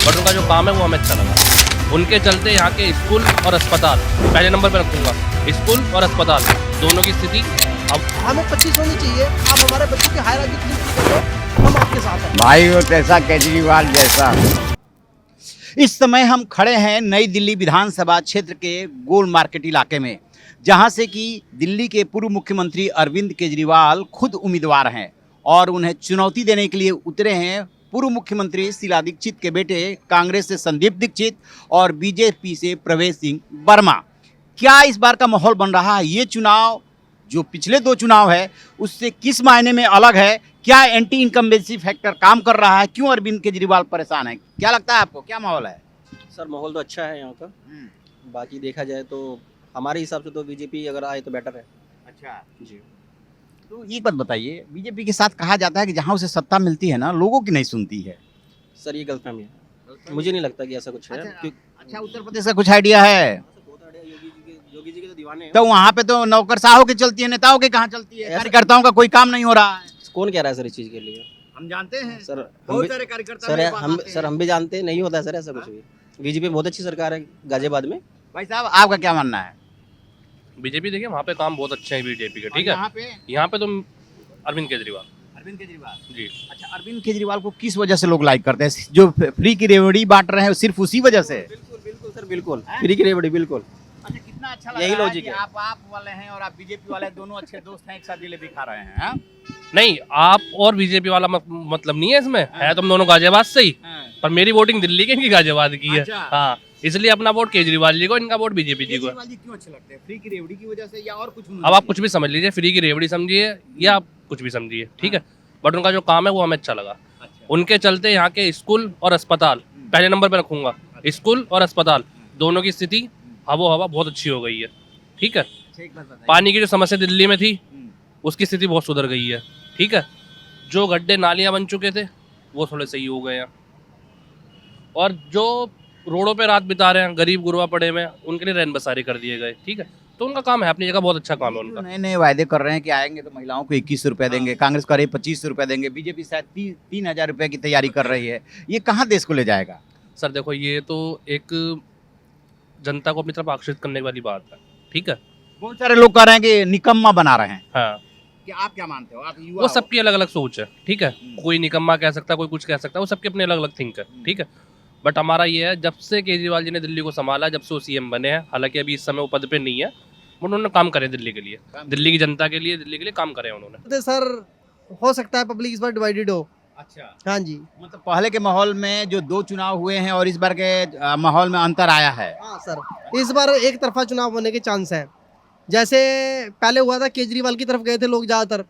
But उनका जो काम है वो हमें अच्छा लगा। उनके चलते यहाँ के स्कूल और अस्पताल पहले नंबर पर रखूँगा। स्कूल और अस्पताल दोनों की स्थिति अब हमें 25 होनी चाहिए। आप हमारे बच्चों की हायर एजुकेशन करो, हम आपके साथ हैं। भाई वो तैसा केजरीवाल जैसा। इस समय हम खड़े हैं नई दिल्ली विधानसभा क्षेत्र के गोल मार्केट इलाके में, जहां से कि दिल्ली के पूर्व मुख्यमंत्री अरविंद केजरीवाल खुद उम्मीदवार हैं और उन्हें चुनौती देने के लिए उतरे हैं पूर्व मुख्यमंत्री शीला दीक्षित के बेटे कांग्रेस से संदीप दीक्षित और बीजेपी से प्रवेश सिंह वर्मा। क्या इस बार का माहौल बन रहा है? ये चुनाव जो पिछले दो चुनाव है उससे किस मायने में अलग है? क्या एंटी इनकम्बेंसी फैक्टर काम कर रहा है? क्यों अरविंद केजरीवाल परेशान है? क्या लगता है आपको, क्या माहौल है? सर माहौल तो अच्छा है यहाँ का। बाकी देखा जाए तो हमारे हिसाब से तो बीजेपी अगर आए तो बेटर है। अच्छा, जी। तो एक बात बताइए, बीजेपी के साथ कहा जाता है कि जहां उसे सत्ता मिलती है ना, लोगों की नहीं सुनती है। सर ये गलतफहमी है, मुझे नहीं लगता कि ऐसा कुछ है। अच्छा, उत्तर प्रदेश का कुछ आइडिया है? योगी जी के तो दीवाने हैं। तो वहाँ पे तो नौकरशाहों की चलती है, नेताओं की कहाँ चलती है? कार्यकर्ताओं का कोई काम नहीं हो रहा है। कौन कह रहा है सर इस चीज़ के लिए? हम जानते हैं सर बहुत सारे कार्यकर्ता सर हम भी जानते हैं, नहीं होता है सर ऐसा कुछ भी। बीजेपी में बहुत अच्छी सरकार है गाजियाबाद में। भाई साहब, आपका क्या मानना है? बीजेपी देखिए वहाँ पे काम बहुत अच्छे हैं बीजेपी के, ठीक और है। यहाँ पे तो अरविंद केजरीवाल जी। अच्छा, अरविंद केजरीवाल को किस वजह से लोग लाइक करते हैं? जो फ्री की रेवड़ी बांट रहे हैं सिर्फ उसी वजह से? बिल्कुल बिल्कुल सर, बिल्कुल फ्री की रेवड़ी, बिल्कुल। अच्छा, कितना अच्छा लग यही रहा है लॉजिक कि है। आप वाले हैं और आप बीजेपी वाले दोनों अच्छे दोस्त हैं, एक साथ जिलेबी खा रहे हैं। हाँ? नहीं, आप और बीजेपी वाला मतलब नहीं है इसमें, है तुम दोनों गाजियाबाद से ही, पर मेरी वोटिंग दिल्ली की, इनकी गाजियाबाद की है। अच्छा। हाँ, इसलिए अपना वोट केजरीवाल जी को, इनका वोट बीजेपी जी को है। केजरीवाल जी क्यों अच्छे लगते हैं? फ्री की रेवड़ी की वजह से या और कुछ? अब आप कुछ भी समझ लीजिए, फ्री की रेवड़ी समझिए या आप कुछ भी समझिए, ठीक है। बट उनका जो काम है वो हमें अच्छा लगा। उनके चलते यहाँ के स्कूल और अस्पताल पहले नंबर पर रखूंगा। स्कूल और अस्पताल दोनों की स्थिति आबो हवा बहुत अच्छी हो गई है, ठीक है। पानी की जो समस्या दिल्ली में थी उसकी स्थिति बहुत सुधर गई है, ठीक है। जो गड्ढे नालियां बन चुके थे वो थोड़े सही हो गए हैं, और जो रोडों पे रात बिता रहे हैं गरीब गुरबा पड़े हुए हैं, उनके लिए रैन बसारी कर दिए गए, ठीक है। तो उनका काम है अपनी जगह, बहुत अच्छा काम है उनका। नए नए वायदे कर रहे हैं कि आएंगे तो महिलाओं को 2100 रुपए देंगे, कांग्रेस करे 2500 रुपए देंगे, बीजेपी शायद 3000 रुपए की तैयारी कर रही है। ये कहाँ देश को ले जाएगा? सर देखो, ये तो एक जनता को अपनी तरफ आकर्षित करने वाली बात है, ठीक है। बहुत सारे लोग कह रहे हैं कि निकम्मा बना रहे हैं। हाँ, कि आप क्या मानते हो? आप युवा वो हो। सबकी अलग अलग सोच है, ठीक है। कोई निकम्मा कह सकता है, कोई कुछ कह सकता है, वो सबके अपने अलग अलग थिंक है, ठीक है। बट हमारा ये है, जब से केजरीवाल जी ने दिल्ली को संभाला, जब से वो सीएम बने हैं, हालांकि अभी इस समय वो पद पे नहीं है, उन्होंने काम करे दिल्ली के लिए, दिल्ली की जनता के लिए, दिल्ली के लिए काम करे उन्होंने। तो सर हो सकता है पब्लिक इस बार डिवाइडेड हो। अच्छा, हाँ जी। मतलब पहले के माहौल में जो दो चुनाव हुए हैं और इस बार के माहौल में अंतर आया है। हाँ सर, इस बार एक तरफा चुनाव होने के चांस हैं। जैसे पहले हुआ था केजरीवाल की तरफ गए थे लोग ज़्यादातर,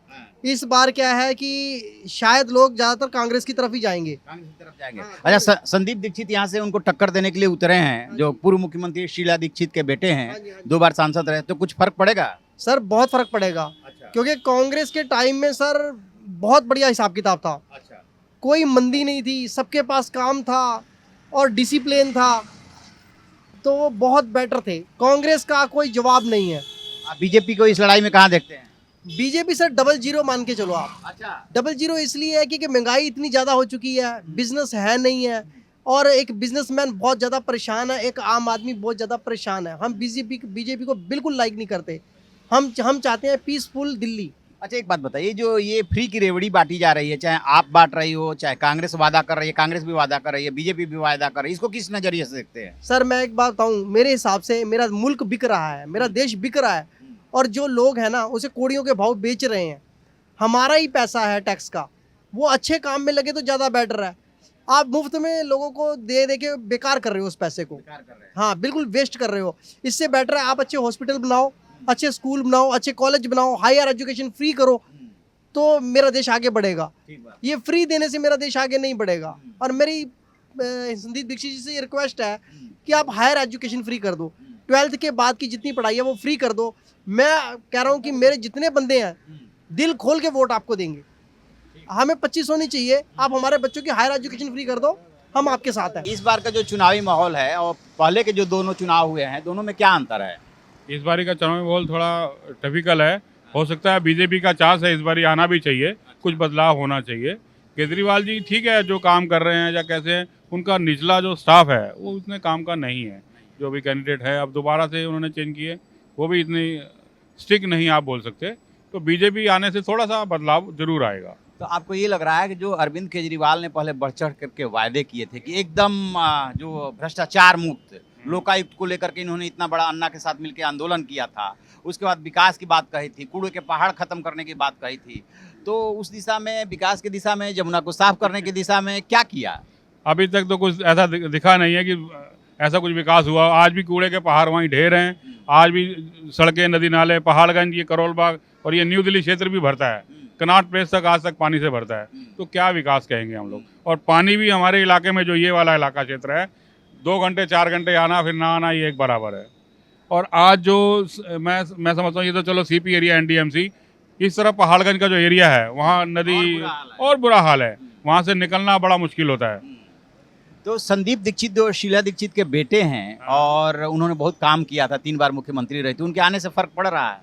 इस बार क्या है कि शायद लोग ज़्यादातर कांग्रेस की तरफ ही जाएंगे। कांग्रेस की तरफ जाएंगे। अच्छा, संदीप दीक्षित यहाँ से उनको टक्कर देने के लिए उतरे हैं, जो पूर्व मुख्यमंत्री शीला दीक्षित के बेटे हैं, 2 बार सांसद रहे, तो कुछ फर्क पड़ेगा? सर बहुत फर्क पड़ेगा। अच्छा। क्योंकि कांग्रेस के टाइम में सर बहुत बढ़िया हिसाब किताब था। अच्छा। कोई मंदी नहीं थी, सबके पास काम था और डिसिप्लिन था, तो वो बहुत बेटर थे। कांग्रेस का कोई जवाब नहीं है। आप बीजेपी को इस लड़ाई में कहाँ देखते हैं? बीजेपी सर 00 मान के चलो आप। अच्छा। 00 इसलिए है क्योंकि महंगाई इतनी ज़्यादा हो चुकी है, बिजनेस है नहीं है, और एक बिजनेसमैन बहुत ज़्यादा परेशान है, एक आम आदमी बहुत ज़्यादा परेशान है। हम बीजेपी को बिल्कुल लाइक नहीं करते। हम चाहते हैं पीसफुल दिल्ली। अच्छा, एक बात बताइए, जो ये फ्री की रेवड़ी बांटी जा रही है, चाहे आप बांट रही हो, चाहे कांग्रेस वादा कर रही है, कांग्रेस भी वादा कर रही है, बीजेपी भी वादा कर रही है, इसको किस नजरिए से देखते हैं? सर मैं एक बात बताऊं, मेरे हिसाब से मेरा मुल्क बिक रहा है, मेरा देश बिक रहा है, और जो लोग हैं ना उसे कोड़ियों के भाव बेच रहे हैं। हमारा ही पैसा है टैक्स का, वो अच्छे काम में लगे तो ज़्यादा बेटर है। आप मुफ्त में लोगों को दे दे के बेकार कर रहे हो उस पैसे को। हाँ बिल्कुल वेस्ट कर रहे हो। इससे बेटर है आप अच्छे हॉस्पिटल बनाओ, अच्छे स्कूल बनाओ, अच्छे कॉलेज बनाओ, हायर एजुकेशन फ्री करो, तो मेरा देश आगे बढ़ेगा। ये फ्री देने से मेरा देश आगे नहीं बढ़ेगा। और मेरी संदीप दीक्षित जी से ये रिक्वेस्ट है कि आप हायर एजुकेशन फ्री कर दो, 12th के बाद की जितनी पढ़ाई है वो फ्री कर दो। मैं कह रहा हूँ कि मेरे जितने बंदे हैं दिल खोल के वोट आपको देंगे। हमें 25 होनी चाहिए। आप हमारे बच्चों की हायर एजुकेशन फ्री कर दो, हम आपके साथ हैं। इस बार का जो चुनावी माहौल है और पहले के जो दोनों चुनाव हुए हैं, दोनों में क्या अंतर है? इस बारी का चुनावी माहौल थोड़ा टिपिकल है। हो सकता है बीजेपी का चांस है इस बारी आना भी चाहिए, कुछ बदलाव होना चाहिए। केजरीवाल जी ठीक है, जो काम कर रहे हैं या कैसे हैं उनका निचला जो स्टाफ है वो उतने काम का नहीं है। जो भी कैंडिडेट है अब दोबारा से उन्होंने चेंज किए, वो भी इतनी स्टिक नहीं आप बोल सकते। तो बीजेपी आने से थोड़ा सा बदलाव जरूर आएगा। तो आपको ये लग रहा है कि जो अरविंद केजरीवाल ने पहले बढ़ चढ़ करके वायदे किए थे कि एकदम जो भ्रष्टाचार मुक्त लोकायुक्त को लेकर के इन्होंने इतना बड़ा अन्ना के साथ मिलकर आंदोलन किया था, उसके बाद विकास की बात कही थी, कूड़े के पहाड़ खत्म करने की बात कही थी, तो उस दिशा में, विकास की दिशा में, जमुना को साफ करने की दिशा में क्या किया? अभी तक तो कुछ ऐसा दिखा नहीं है कि ऐसा कुछ विकास हुआ। आज भी कूड़े के पहाड़ वहीं ढेर हैं, आज भी सड़कें, नदी नाले, पहाड़गंज, ये करोल बाग और ये न्यू दिल्ली क्षेत्र भी भरता है, कनॉट प्लेस तक आज तक पानी से भरता है। तो क्या विकास कहेंगे हम लोग। और पानी भी हमारे इलाके में जो ये वाला इलाका क्षेत्र है, 2 घंटे 4 घंटे आना फिर ना आना, ये एक बराबर है। और आज जो मैं समझता हूँ, ये तो चलो सीपी एरिया, एनडीएमसी, इस तरफ पहाड़गंज का जो एरिया है वहाँ नदी और बुरा हाल है, वहाँ से निकलना बड़ा मुश्किल होता है। तो संदीप दीक्षित जो शीला दीक्षित के बेटे हैं और उन्होंने बहुत काम किया था, 3 बार मुख्यमंत्री रहे थे, उनके आने से फर्क पड़ रहा है?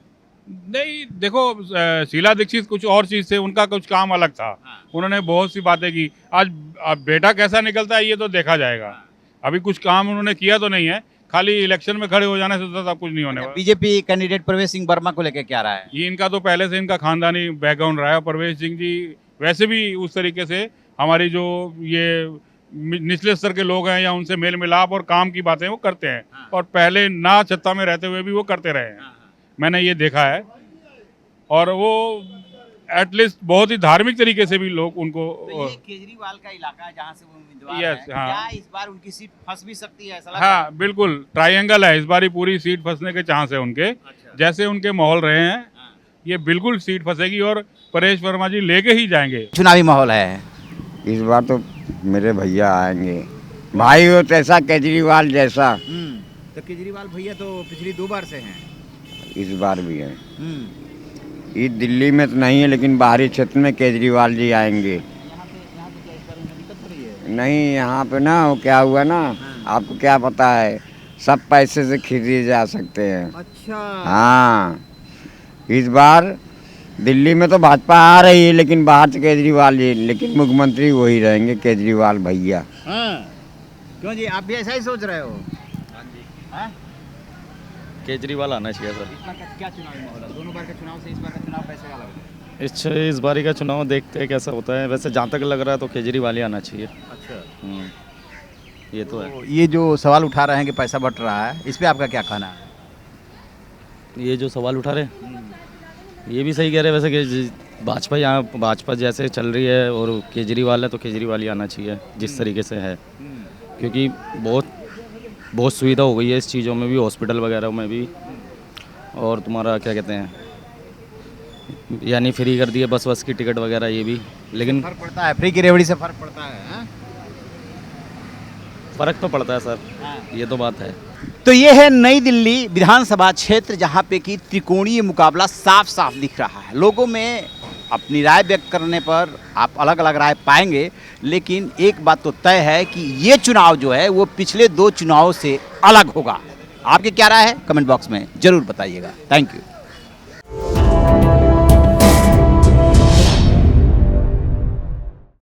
नहीं, देखो शीला दीक्षित कुछ और चीज़ से, उनका कुछ काम अलग था। उन्होंने बहुत सी बातें की। आज बेटा कैसा निकलता है ये तो देखा जाएगा। अभी कुछ काम उन्होंने किया तो नहीं है, खाली इलेक्शन में खड़े हो जाने से तो सब कुछ नहीं होने वाला। बीजेपी कैंडिडेट प्रवेश सिंह वर्मा को लेकर क्या रहा है? ये इनका तो पहले से इनका खानदानी बैकग्राउंड रहा है। प्रवेश सिंह जी वैसे भी उस तरीके से हमारी जो ये निचले स्तर के लोग हैं या उनसे मेल मिलाप और काम की बातें वो करते हैं, और पहले ना सत्ता में रहते हुए भी वो करते रहे हैं, मैंने ये देखा है। और वो एटलीस्ट बहुत ही धार्मिक तरीके से भी लोग उनको। तो ये केजरीवाल का इलाका है जहाँ से वो उम्मीदवार Yes, हैं। हाँ। क्या इस बार उनकी सीट फंस भी सकती है ऐसा लगता है? हाँ बिल्कुल, ट्रायंगल है इस बारी, पूरी सीट फंसने के चांस है उनके। जैसे उनके माहौल रहे हैं, ये बिल्कुल सीट फंसेगी और परेश वर्मा जी लेके ही जाएंगे। चुनावी माहौल है इस बार तो मेरे भैया आएंगे, भाई हो तैसा केजरीवाल जैसा। तो केजरीवाल भैया तो पिछली 2 बार से हैं। इस बार भी है। ये दिल्ली में तो नहीं है, लेकिन बाहरी क्षेत्र में केजरीवाल जी आएंगे। नहीं, यहाँ पे ना वो क्या हुआ ना, आपको क्या पता है, सब पैसे से खरीदे जा सकते हैं। अच्छा। हाँ, इस बार दिल्ली में तो भाजपा आ रही है, लेकिन बाहर से केजरीवाल जी, लेकिन मुख्यमंत्री वही रहेंगे, केजरीवाल भैया। क्यों जी, आप भी ऐसा ही सोच रहे हो? हाँ? केजरीवाल आना चाहिए सर। इस बार का क्या चुनावी माहौल है? दोनों बार के चुनाव से इस बार का चुनाव कैसे अलग है? इस बारी का चुनाव देखते हैं कैसा होता है। वैसे जहाँ तक लग रहा है तो केजरीवाल ही आना चाहिए। अच्छा। ये तो है। तो ये जो सवाल उठा रहे हैं कि पैसा बट रहा है, इस पे आपका क्या कहना है? ये जो सवाल उठा रहे ये भी सही कह रहे हैं वैसे कि भाजपा यहाँ भाजपा जैसे चल रही है और केजरीवाल है तो केजरीवाल ही आना चाहिए जिस तरीके से है, क्योंकि बहुत सुविधा हो गई है इस चीज़ों में भी, हॉस्पिटल वगैरह में भी। और तुम्हारा क्या कहते हैं, यानी फ्री कर दिए बस की टिकट वगैरह, ये भी। लेकिन फर्क पड़ता है, फ्री की रेवड़ी से फर्क पड़ता है। हाँ? फ़र्क तो पड़ता है सर, ये तो बात है। तो ये है नई दिल्ली विधानसभा क्षेत्र, जहाँ पे कि त्रिकोणीय मुकाबला साफ साफ दिख रहा है। लोगों में अपनी राय व्यक्त करने पर आप अलग अलग राय पाएंगे, लेकिन एक बात तो तय है कि ये चुनाव जो है वो पिछले 2 चुनावों से अलग होगा। आपकी क्या राय है? कमेंट बॉक्स में जरूर बताइएगा। Thank you.